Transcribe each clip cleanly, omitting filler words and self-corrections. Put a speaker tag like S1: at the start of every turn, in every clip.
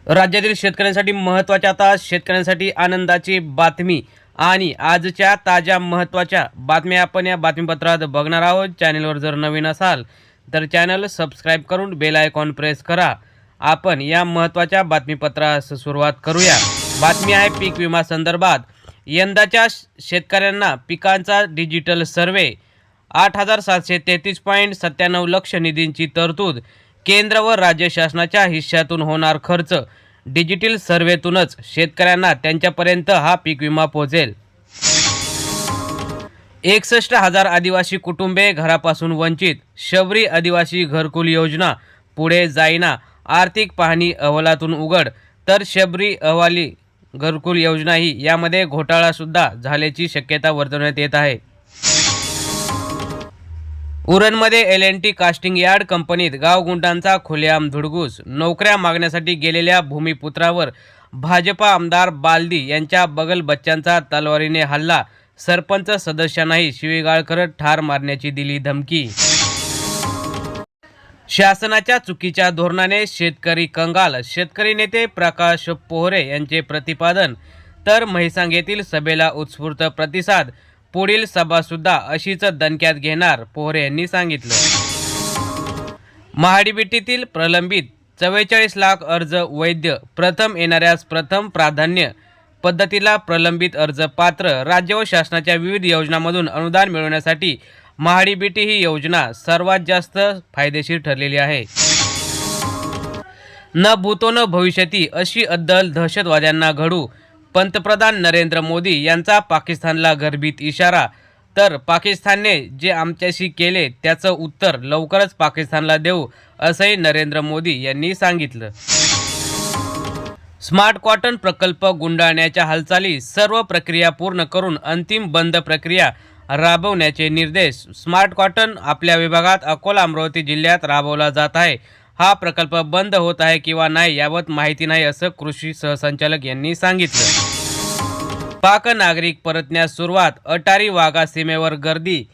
S1: राज्यातील शेतकऱ्यांसाठी महत्त्वाच्या आता शेतकऱ्यांसाठी आनंदाची बातमी आणि आजच्या ताज्या महत्त्वाच्या बातम्या आपण या बातमीपत्रात बघणार आहोत। चॅनलवर जर नवीन असाल तर चॅनल सबस्क्राइब करून बेल आयकॉन प्रेस करा। आपण या महत्त्वाच्या बातमीपत्रास सुरुवात करूया। बातमी आहे पीक विमा संदर्भात। यंदाच्या शेतकऱ्यांना पिकांचा डिजिटल सर्वे 8,733.97 लक्ष निधींची तरतूद। केंद्र व राज्य शासनाच्या हिश्श्यातून होणार खर्च। डिजिटल सर्वेतूनच शेतकऱ्यांना त्यांच्यापर्यंत हा पीक विमा पोहोचेल। 61,000 आदिवासी कुटुंबे घरापासून वंचित। शबरी आदिवासी घरकुल योजना पुढे जाईना। आर्थिक पाहणी अहवालातून उघड। तर शबरी अहवाली घरकुल योजना ही यामध्ये घोटाळा सुद्धा झाल्याची शक्यता वर्तवण्यात येत आहे। उरणमध्ये L&T कास्टिंग यार्ड कंपनीत गावगुंडांचा खुलेआम धुडगूस। नोकऱ्या मागण्यासाठी गेलेल्या भूमिपुत्रावर भाजपा आमदार बालदी यांच्या बगल बच्च्यांचा तलवारीने हल्ला। सरपंच सदस्यांनाही शिवीगाळ करत ठार मारण्याची दिली धमकी। शासनाच्या चुकीच्या धोरणाने शेतकरी कंगाल। शेतकरी नेते प्रकाश पोहरे यांचे प्रतिपादन। तर म्हैसांग येथील सभेला उत्स्फूर्त प्रतिसाद। पुढील सभा सुद्धा अशीच दणक्यात घेणार, पोहरे यांनी सांगितलं। महाडीबीटीतील प्रलंबित 44 लाख अर्ज वैध। प्रथम येणाऱ्यास प्रथम प्राधान्य पद्धतीला प्रलंबित अर्ज पात्र। राज्य व शासनाच्या विविध योजनांमधून अनुदान मिळवण्यासाठी महाडीबीटी ही योजना सर्वात जास्त फायदेशीर ठरलेली आहे। न भूतो न भविष्यती अशी अद्दल दहशतवाद्यांना घडू। पंतप्रधान नरेंद्र मोदी यांचा पाकिस्तानला गर्भित इशारा। तर पाकिस्तानने जे आमच्याशी केले त्याचं उत्तर लवकरच पाकिस्तानला देऊ, असंही नरेंद्र मोदी यांनी सांगितलं। स्मार्ट कॉटन प्रकल्प गुंडाळण्याच्या हालचाली। सर्व प्रक्रिया पूर्ण करून अंतिम बंद प्रक्रिया राबवण्याचे निर्देश। स्मार्ट कॉटन आपल्या विभागात अकोला अमरावती जिल्ह्यात राबवला जात आहे। हा प्रकल्प बंद होत आहे किंवा नाही याबाबत माहिती नाही, असं कृषी सहसंचालक यांनी सांगितलं। पाक नागरिक परतण्यास सुरुवात। अटारी वाघा सीमेवर गर्दी।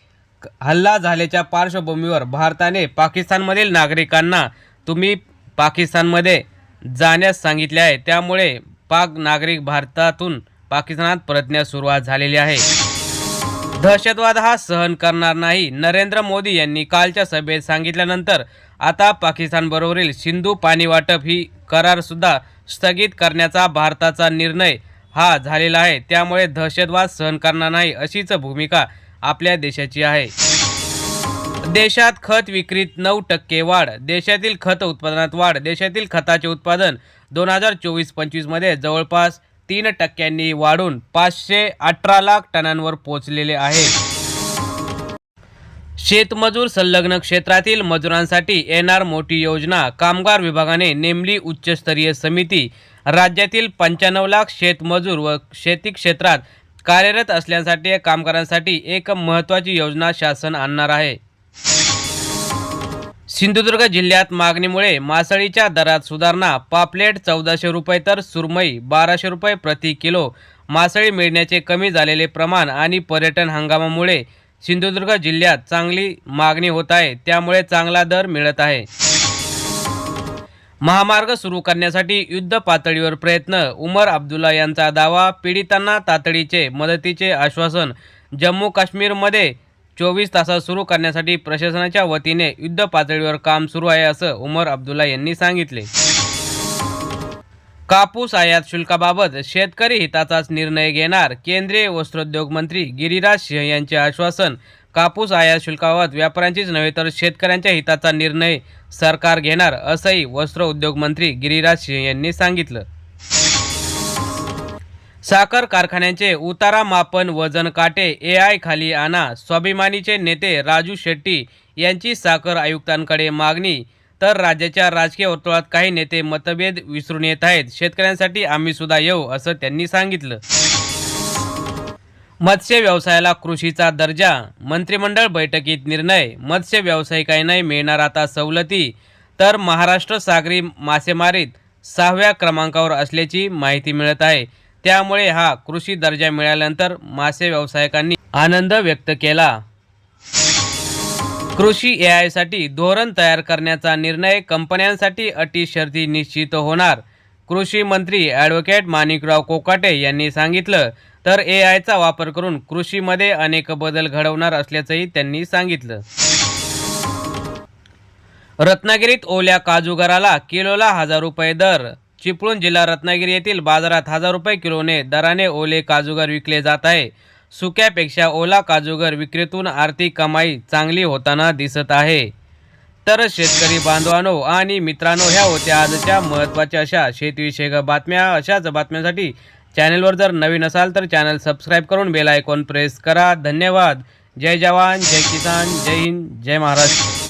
S1: हल्ला झाल्याच्या पार्श्वभूमीवर भारताने पाकिस्तानमधील नागरिकांना तुम्ही पाकिस्तानमध्ये जाण्यास सांगितले आहे। त्यामुळे पाक नागरिक भारतातून पाकिस्तानात परतण्यास सुरुवात झालेली आहे। दहशतवाद हा सहन करणार नाही, नरेंद्र मोदी यांनी कालच्या सभेत सांगितल्यानंतर आता पाकिस्तानबरोबरील सिंधू पाणी वाटप ही करार सुद्धा स्थगित करण्याचा भारताचा निर्णय हा झालेला आहे। त्यामुळे दहशतवाद सहन करणार नाही अशीच भूमिका आपल्या देशाची आहे। देशात खत विक्रीत 9% वाढ। देशातील खत उत्पादनात वाढ। देशातील खताचे उत्पादन 2024-25 मध्ये जवळपास 3% वाढून 518 लाख टनांवर पोहोचलेले आहे। शेतमजूर संलग्न क्षेत्रातील मजुरांसाठी येणार मोठी योजना। कामगार विभागाने नेमली उच्चस्तरीय समिती। राज्यातील 95 लाख शेतमजूर व शेती क्षेत्रात कार्यरत असलेल्या कामगारांसाठी एक महत्त्वाची योजना शासन आणणार आहे। सिंधुदुर्ग जिल्ह्यात मागणीमुळे मासळीच्या दरात सुधारणा। पापलेट 1400 रुपये तर सुरमई 1200 रुपये प्रति किलो। मासळी मिळण्याचे कमी झालेले प्रमाण आणि पर्यटन हंगामामुळे सिंधुदुर्ग जिल्ह्यात चांगली मागणी होत आहे, त्यामुळे चांगला दर मिळत आहे। महामार्ग सुरू करण्यासाठी युद्ध पातळीवर प्रयत्न। उमर अब्दुल्ला यांचा दावा। पीडितांना तातडीचे मदतीचे आश्वासन। जम्मू काश्मीरमध्ये 24 तासात सुरू करण्यासाठी प्रशासनाच्या वतीने युद्ध पातळीवर काम सुरू आहे, असं उमर अब्दुल्ला यांनी सांगितले। कापूस आयात शुल्काबाबत शेतकरी हिताचाच निर्णय घेणार। केंद्रीय वस्त्रोद्योग मंत्री गिरिराज सिंह यांचे आश्वासन। कापूस आयात शुल्काबाबत व्यापाऱ्यांचीच नव्हे तर शेतकऱ्यांच्या हिताचा निर्णय सरकार घेणार, असंही वस्त्र उद्योग मंत्री गिरिराज सिंह यांनी सांगितलं। साखर कारखान्यांचे उतारा मापन वजन काटे AI खाली आणा। स्वाभिमानीचे नेते राजू शेट्टी यांची साखर आयुक्तांकडे मागणी। तर राज्याच्या राजकीय वर्तुळात काही नेते मतभेद विसरून येत आहेत। शेतकऱ्यांसाठी आम्ही सुद्धा येऊ, असं त्यांनी सांगितलं। मत्स्य व्यवसायाला कृषीचा दर्जा। मंत्रिमंडळ बैठकीत निर्णय। मत्स्य व्यावसायिकांना मिळणार आता सवलती। तर महाराष्ट्र सागरी मासेमारीत 6व्या क्रमांकावर असल्याची माहिती मिळत आहे। त्यामुळे हा कृषी दर्जा मिळाल्यानंतर मासे व्यावसायिकांनी आनंद व्यक्त केला। कृषी AI साठी धोरण तयार करण्याचा निर्णय। कंपन्यांसाठी अटी शर्ती निश्चित होणार। कृषी मंत्री ॲडव्होकेट माणिकराव कोकाटे यांनी सांगितलं, तर एआयचा वापर करून कृषीमध्ये अनेक बदल घडवणार असल्याचंही त्यांनी सांगितलं. रत्नागिरीत ओल्या काजूगराला किलोला 1000 रुपये दर. चिपळूण जिल्हा रत्नागिरी येथील बाजारात 1000 रुपये किलोने दराने ओले काजूगर विकले जात आहे. सुक्यापेक्षा ओला काजूगर विक्रीतून आर्थिक कमाई चांगली होताना दिसत आहे. तर शेतकरी बांधवांनो आणि मित्रांनो, ह्या होत्या आजच्या महत्त्वाच्या अशा शेतीविषयक बातम्या. अशाच बातम्यांसाठी चॅनलवर जर नवीन असाल तर चॅनल सबस्क्राईब करून बेल आयकॉन प्रेस करा. धन्यवाद. जय जवान, जय किसान, जय हिंद, जय महाराष्ट्र.